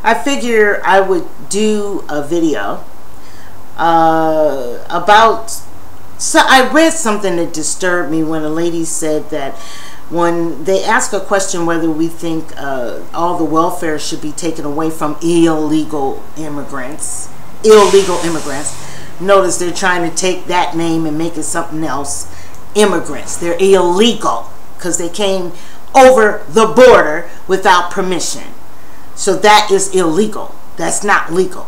I figure I would do a video about, so I read something that disturbed me when a lady said that when they ask a question whether we think all the welfare should be taken away from illegal immigrants. Notice they're trying to take that name and make it something else. Immigrants. They're illegal because they came over the border without permission. So that is illegal. That's not legal.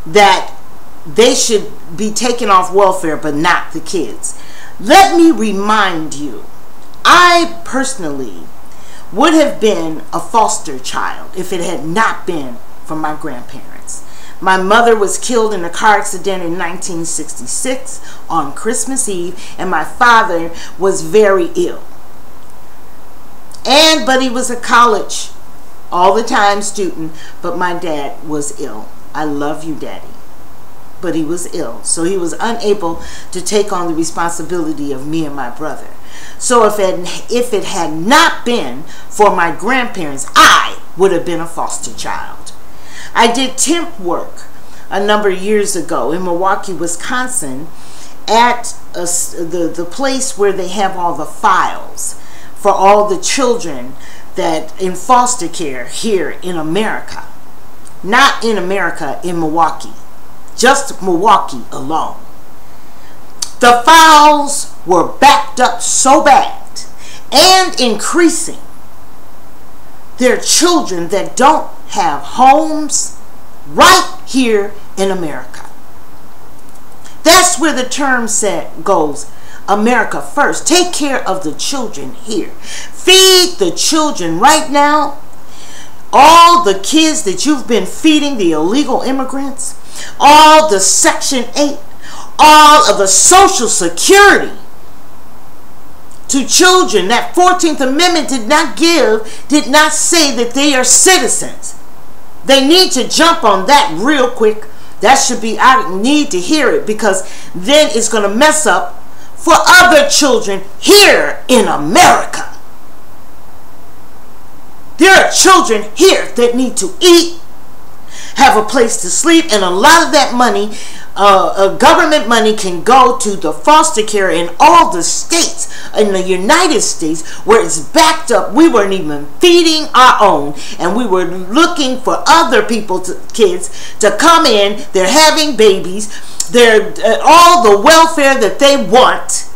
That they should be taken off welfare, but not the kids. Let me remind you, I personally would have been a foster child if it had not been for my grandparents. My mother was killed in a car accident in 1966 on Christmas Eve, and my father was very ill. But he was a college all the time student, but my dad was ill. I love you, Daddy. But he was ill, so he was unable to take on the responsibility of me and my brother. So if it had not been for my grandparents, I would have been a foster child. I did temp work a number of years ago in Milwaukee, Wisconsin, at the place where they have all the files for all the children that in foster care here in America. Not in America, in Milwaukee. Just Milwaukee alone. The files were backed up so bad and increasing. There are children that don't have homes right here in America. That's where the term goes, America first. Take care of the children here. Feed the children right now. All the kids that you've been feeding, the illegal immigrants, all the Section 8, all of the Social Security to children that 14th Amendment did not say that they are citizens. They need to jump on that real quick. That should be, I need to hear it, because then it's going to mess up for other children here in America. There are children here that need to eat, have a place to sleep, and a lot of that money, government money, can go to the foster care in all the states in the United States where it's backed up. We weren't even feeding our own, and we were looking for other kids to come in. They're having babies. They're all the welfare that they want,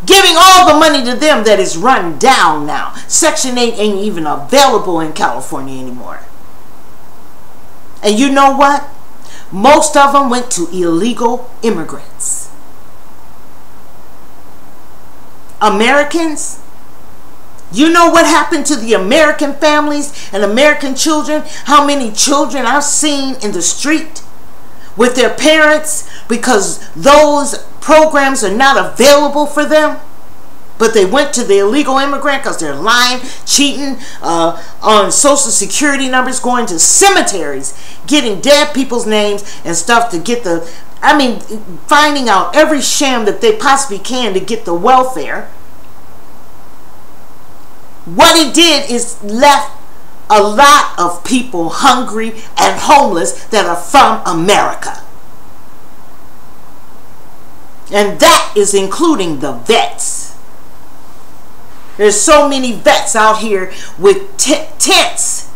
giving all the money to them that is run down now. Section 8 ain't even available in California anymore. And you know what? Most of them went to illegal immigrants. Americans, you know what happened to the American families and American children? How many children I've seen in the street with their parents because those programs are not available for them? But they went to the illegal immigrant because they're lying, cheating on Social Security numbers, going to cemeteries, getting dead people's names and stuff to get the, finding out every sham that they possibly can to get the welfare. What it did is left a lot of people hungry and homeless that are from America. And that is including the vets. There's so many vets out here with tents,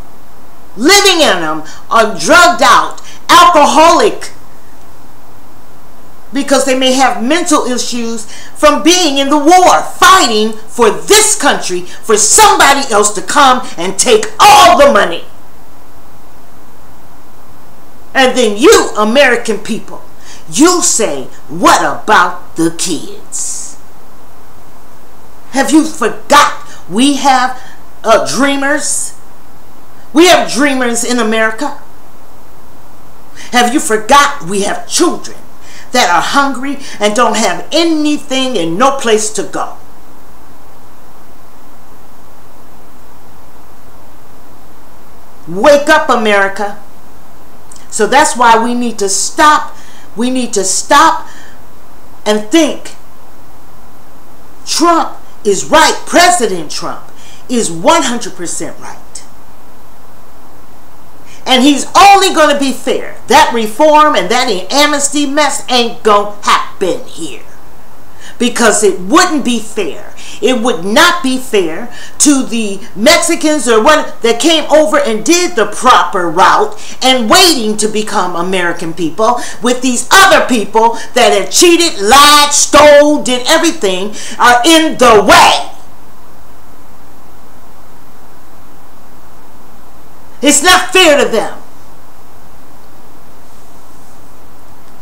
living in them, are drugged out, alcoholic, because they may have mental issues from being in the war, fighting for this country, for somebody else to come and take all the money. And then you, American people, you say, what about the kids? Have you forgot we have dreamers? We have dreamers in America. Have you forgot we have children that are hungry and don't have anything and no place to go? Wake up, America. So that's why we need to stop. We need to stop and think. Trump is right. President Trump is 100% right. And he's only going to be fair. That reform and that amnesty mess ain't going to happen here. Because it wouldn't be fair. It would not be fair to the Mexicans or what that came over and did the proper route and waiting to become American people with these other people that have cheated, lied, stole, did everything, are in the way. It's not fair to them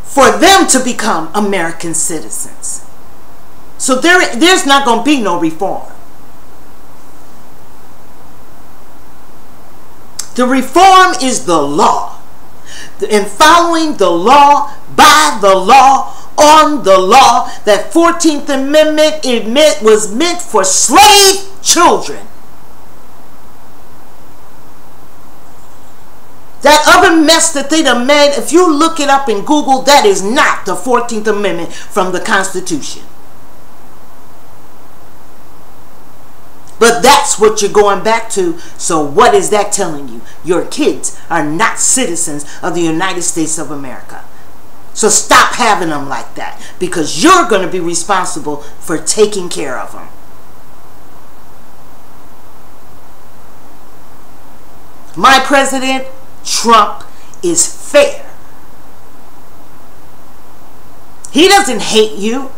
for them to become American citizens. So there's not going to be no reform. The reform is the law. And following the law, by the law, on the law. That 14th Amendment was meant for slave children. That other mess that they done made, if you look it up in Google, that is not the 14th Amendment from the Constitution. But that's what you're going back to. So what is that telling you? Your kids are not citizens of the United States of America. So stop having them like that, because you're going to be responsible for taking care of them. My president, Trump, is fair. He doesn't hate you.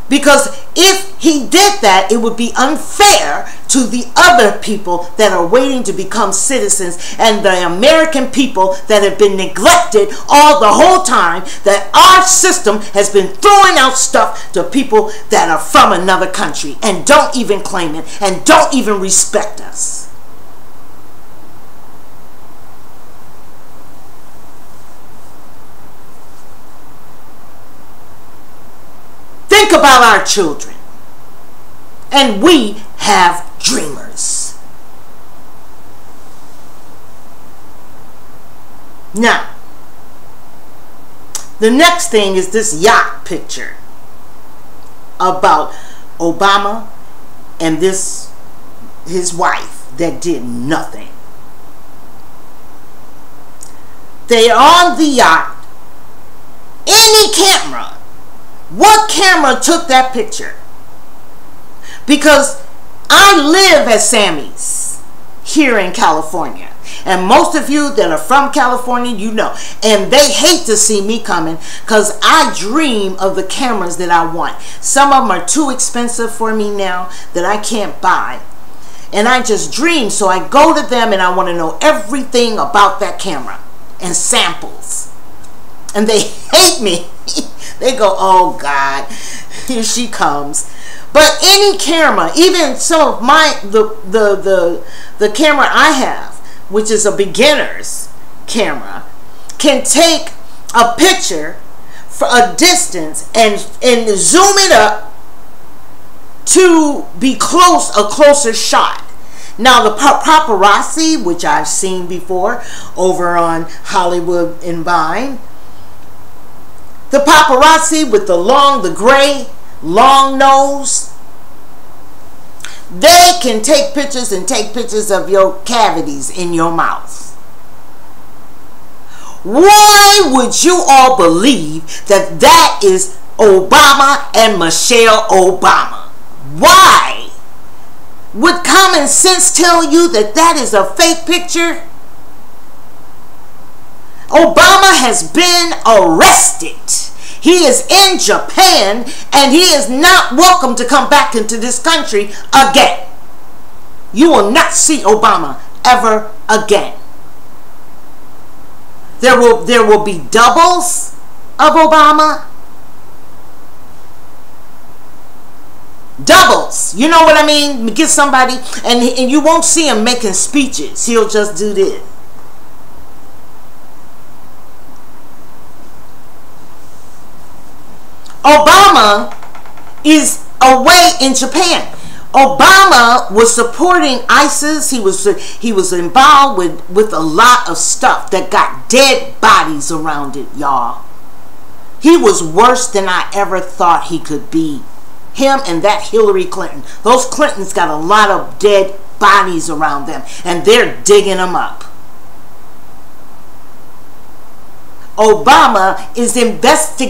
Because if he did that, it would be unfair to the other people that are waiting to become citizens and the American people that have been neglected all the whole time, that our system has been throwing out stuff to people that are from another country and don't even claim it and don't even respect us. Think about our children. And we have dreamers. Now, the next thing is this yacht picture about Obama and his wife that did nothing. They are on the yacht. Any camera. What camera took that picture? Because I live at Sammy's here in California. And most of you that are from California, you know. And they hate to see me coming because I dream of the cameras that I want. Some of them are too expensive for me now that I can't buy. And I just dream. So I go to them and I want to know everything about that camera and samples. And they hate me. They go, oh God, here she comes. But any camera, even some of the camera I have, which is a beginner's camera, can take a picture for a distance and zoom it up to be a closer shot. Now the paparazzi, which I've seen before over on Hollywood and Vine, the paparazzi with the gray, long nose, they can take pictures and take pictures of your cavities in your mouth. Why would you all believe that that is Obama and Michelle Obama? Why? Would common sense tell you that that is a fake picture? Obama has been arrested. He is in Japan and he is not welcome to come back into this country again. You will not see Obama ever again. There will be doubles of Obama. Doubles. You know what I mean? Get somebody and you won't see him making speeches. He'll just do this. Obama is away in Japan. Obama was supporting ISIS. He was involved with a lot of stuff that got dead bodies around it, y'all. He was worse than I ever thought he could be. Him and that Hillary Clinton. Those Clintons got a lot of dead bodies around them, and they're digging them up. Obama is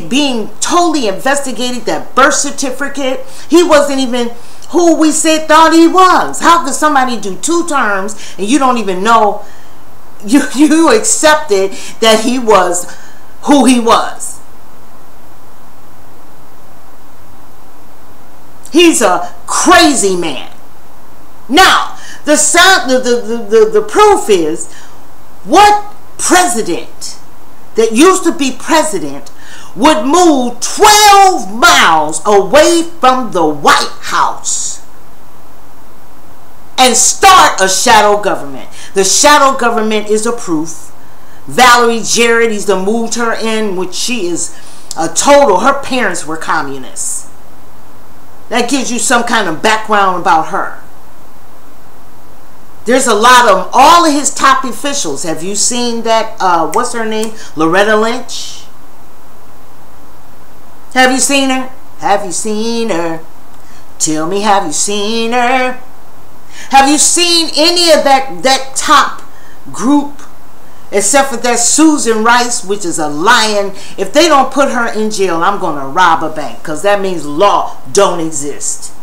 being totally investigated that birth certificate. He wasn't even who we said thought he was. How could somebody do 2 terms and you don't even know, you accepted that he was who he was? He's a crazy man. Now, the proof is, what president that used to be president would move 12 miles away from the White House and start a shadow government? The shadow government is a proof. Valerie Jarrett, he's moved her in, which she is a total, her parents were communists. That gives you some kind of background about her. There's a lot of all of his top officials. Have you seen that? What's her name? Loretta Lynch. Have you seen her? Have you seen her? Tell me, have you seen her? Have you seen any of that top group? Except for that Susan Rice, which is a lion. If they don't put her in jail, I'm going to rob a bank, because that means law don't exist.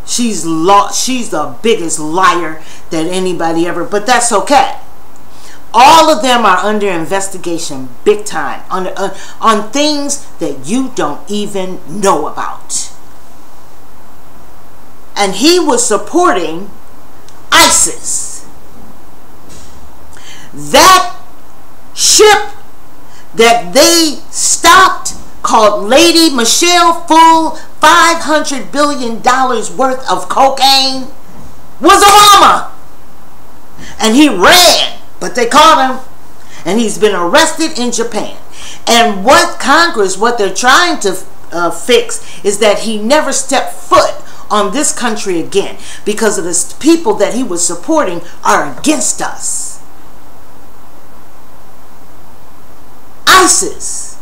She's the biggest liar that anybody ever, but that's okay. All of them are under investigation big time on things that you don't even know about. And he was supporting ISIS. That ship that they stopped, called Lady Michelle, full $500 billion worth of cocaine, was Obama. And he ran, but they caught him, and he's been arrested in Japan. And what Congress, what they're trying to fix is that he never stepped foot on this country again, because of the people that he was supporting are against us. ISIS.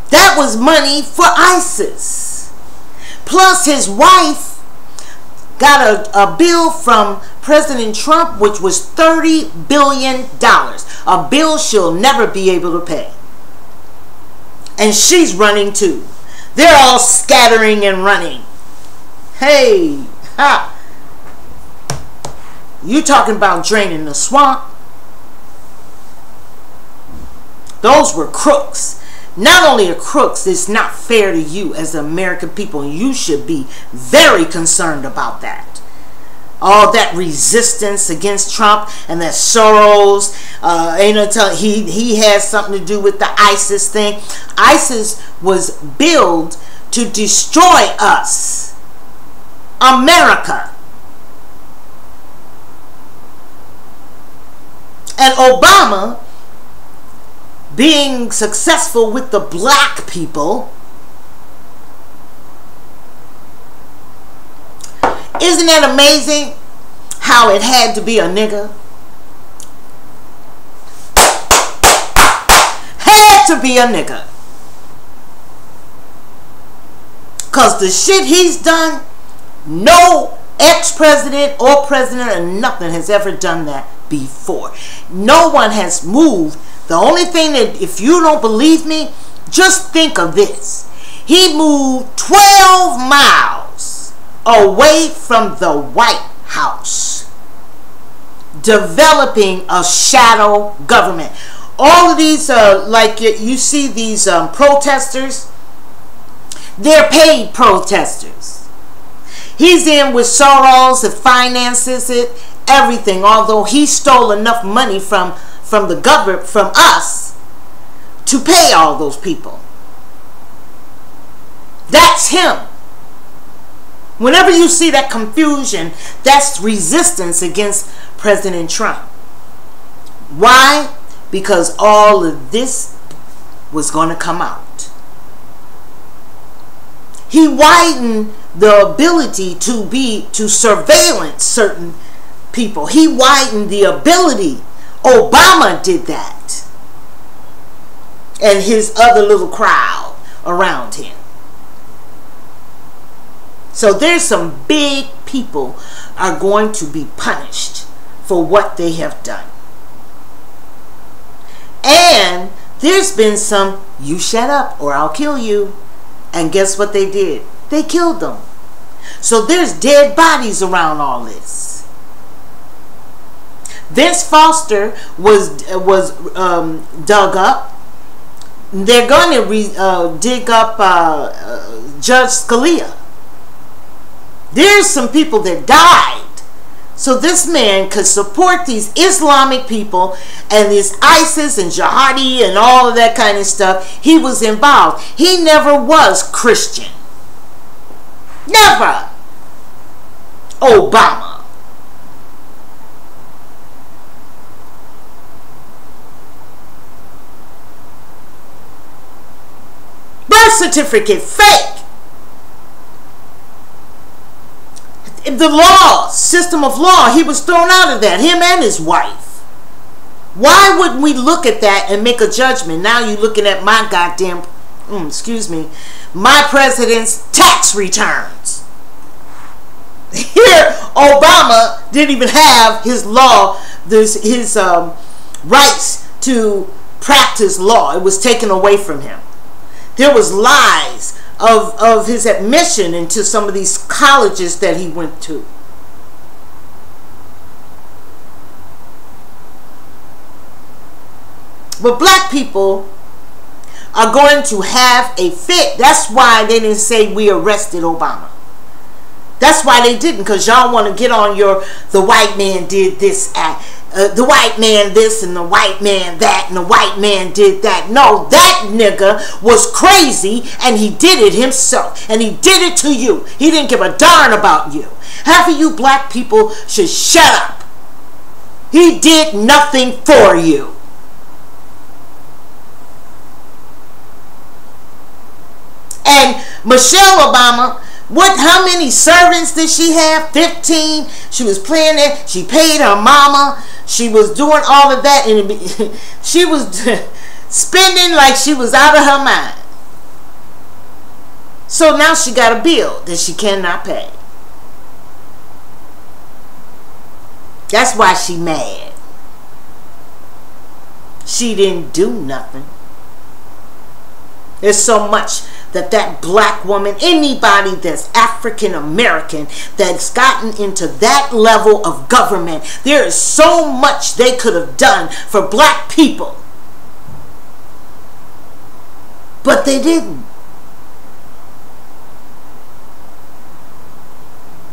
That was money for ISIS. Plus his wife got a bill from President Trump, which was $30 billion. A bill she'll never be able to pay. And she's running too. They're all scattering and running. Hey, ha. You talking about draining the swamp? Those were crooks. Not only are crooks, it's not fair to you as the American people. You should be very concerned about that. All that resistance against Trump and that Soros, he has something to do with the ISIS thing. ISIS was built to destroy us, America. And Obama, being successful with the black people, isn't that amazing how it had to be a nigga? Had to be a nigga. Because the shit he's done, no ex-president or president or nothing has ever done that before. No one has moved. The only thing that, if you don't believe me, just think of this. He moved 12 miles away from the White House, developing a shadow government. All of these, like you see these protesters, they're paid protesters. He's in with Soros that finances it, everything, although he stole enough money from the government, from us, to pay all those people. That's him. Whenever you see that confusion, that's resistance against President Trump. Why? Because all of this was going to come out. He widened the ability to surveillance certain people. He widened the ability. Obama did that. And his other little crowd around him. So there's some big people are going to be punished for what they have done. And There's been some, you shut up or I'll kill you. And guess what they did? They killed them. So there's dead bodies around all this. Vince Foster was dug up. They're going to dig up Judge Scalia. There's some people that died. So this man could support these Islamic people and this ISIS and jihadi and all of that kind of stuff. He was involved. He never was Christian. Never. Obama. Birth certificate fake. The law, system of law, he was thrown out of that, him and his wife. Why wouldn't we look at that and make a judgment? Now you're looking at my goddamn, my president's tax returns. Here, Obama didn't even have his law, his rights to practice law. It was taken away from him. There was lies of his admission into some of these colleges that he went to. But black people are going to have a fit. That's why they didn't say we arrested Obama. That's why they didn't, because y'all want to get on the white man did this act. The white man this and the white man that and the white man did that. No, that nigga was crazy and he did it himself. And he did it to you. He didn't give a darn about you. Half of you black people should shut up. He did nothing for you. And Michelle Obama, how many servants did she have? 15. She was playing it. She paid her mama. She was doing all of that. And she was spending like she was out of her mind. So now she got a bill that she cannot pay. That's why she mad. She didn't do nothing. There's so much that black woman, anybody that's African American, that's gotten into that level of government, there is so much they could have done for black people. But they didn't.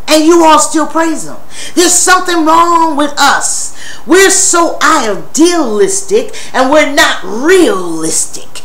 And you all still praise them. There's something wrong with us. We're so idealistic and we're not realistic.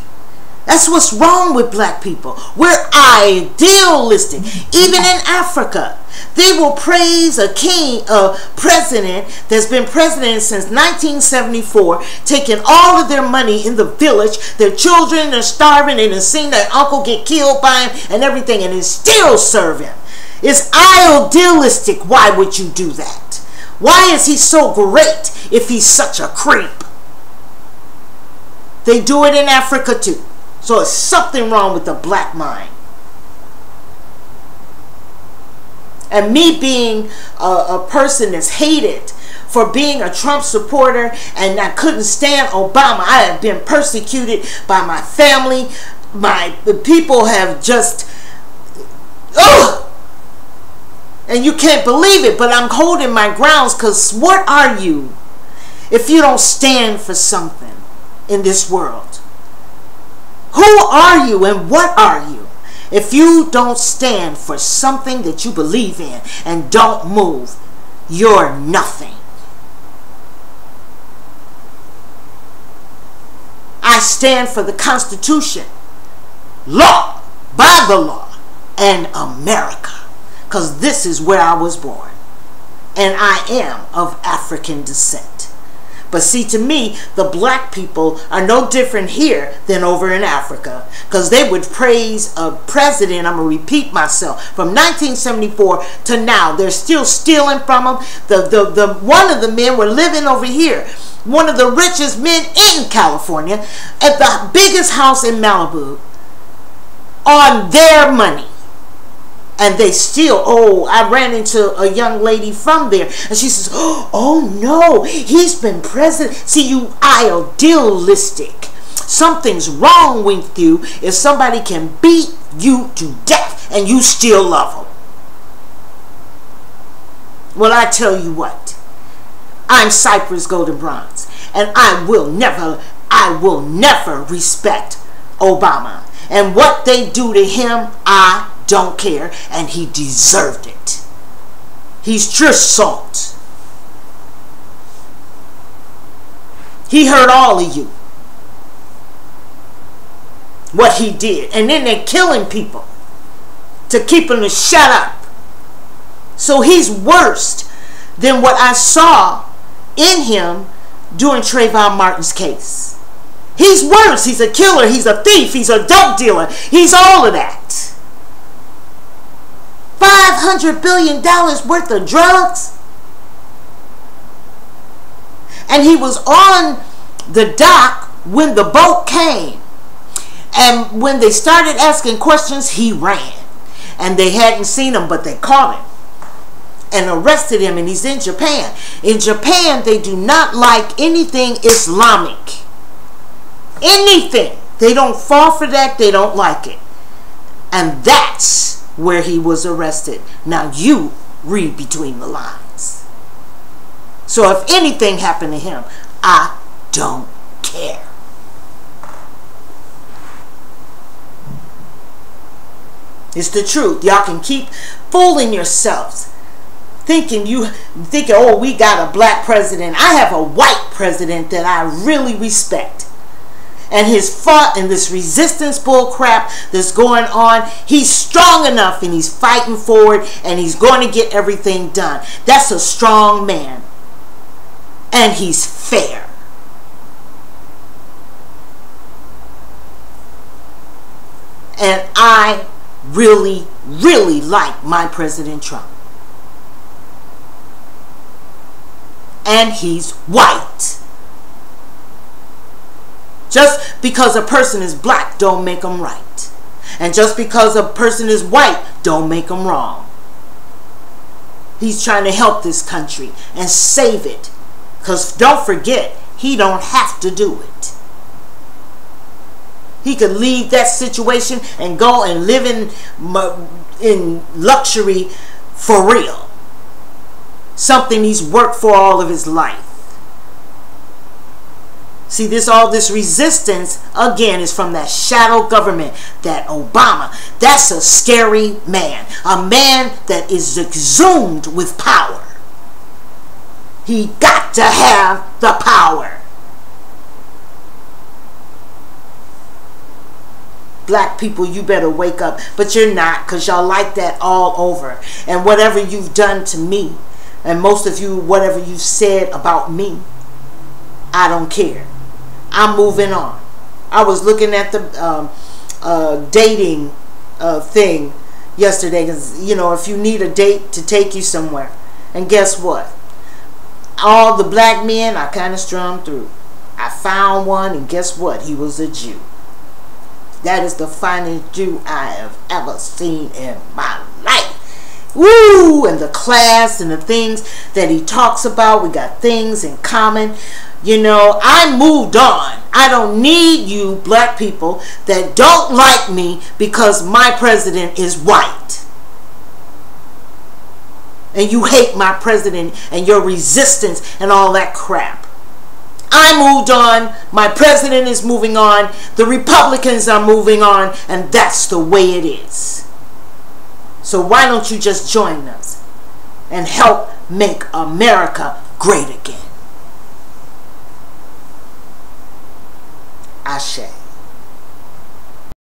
That's what's wrong with black people. We're idealistic. Even in Africa, they will praise a king, a president that's been president since 1974, taking all of their money in the village. Their children are starving and have seen their uncle get killed by him and everything, and they still serve him. It's idealistic. Why would you do that? Why is he so great if he's such a creep? They do it in Africa too. So there's something wrong with the black mind. And me being a person that's hated for being a Trump supporter, and I couldn't stand Obama. I have been persecuted by my family. The people have just, and you can't believe it, but I'm holding my grounds, because what are you if you don't stand for something in this world? Who are you and what are you if you don't stand for something that you believe in and don't move? You're nothing. I stand for the Constitution, law, by the law, and America, because this is where I was born, and I am of African descent. But see, to me, the black people are no different here than over in Africa, because they would praise a president, I'm going to repeat myself, from 1974 to now. They're still stealing from them. One of the men were living over here, one of the richest men in California, at the biggest house in Malibu, on their money. And they still, I ran into a young lady from there, and she says, oh no, he's been president. See, you idealistic. Something's wrong with you if somebody can beat you to death and you still love them. Well, I tell you what, I'm Cypress Golden Bronze, and I will never respect Obama. And what they do to him, I don't care, and he deserved it. He's Trish Salt. He hurt all of you. What he did. And then they're killing people to keep them to shut up. So he's worse than what I saw in him during Trayvon Martin's case. He's worse. He's a killer. He's a thief. He's a dope dealer. He's all of that. $500 billion worth of drugs. And he was on the dock when the boat came. And when they started asking questions, he ran. And they hadn't seen him, but they caught him and arrested him, and he's in Japan. In Japan, they do not like anything Islamic. Anything. They don't fall for that. They don't like it. And that's where he was arrested. Now you read between the lines. So if anything happened to him, I don't care. It's the truth. Y'all can keep fooling yourselves. Thinking, oh, we got a black president. I have a white president that I really respect. And his fought in this resistance bull crap that's going on. He's strong enough and he's fighting forward and he's going to get everything done. That's a strong man. And he's fair. And I really, really like my President Trump. And he's white. Just because a person is black don't make them right. And just because a person is white don't make them wrong. He's trying to help this country and save it. Because don't forget, he don't have to do it. He could leave that situation and go and live in luxury for real. Something he's worked for all of his life. See, all this resistance, again, is from that shadow government, that Obama. That's a scary man. A man that is exhumed with power. He got to have the power. Black people, you better wake up. But you're not, because y'all like that all over. And whatever you've done to me, and most of you, whatever you've said about me, I don't care. I'm moving on. I was looking at the dating thing yesterday, because, you know, if you need a date to take you somewhere. And guess what? All the black men, I kind of strung through. I found one, and guess what? He was a Jew. That is the finest Jew I have ever seen in my life. Woo! And the class and the things that he talks about. We got things in common. You know, I moved on. I don't need you black people that don't like me because my president is white. And you hate my president and your resistance and all that crap. I moved on. My president is moving on. The Republicans are moving on. And that's the way it is. So why don't you just join us and help make America great again?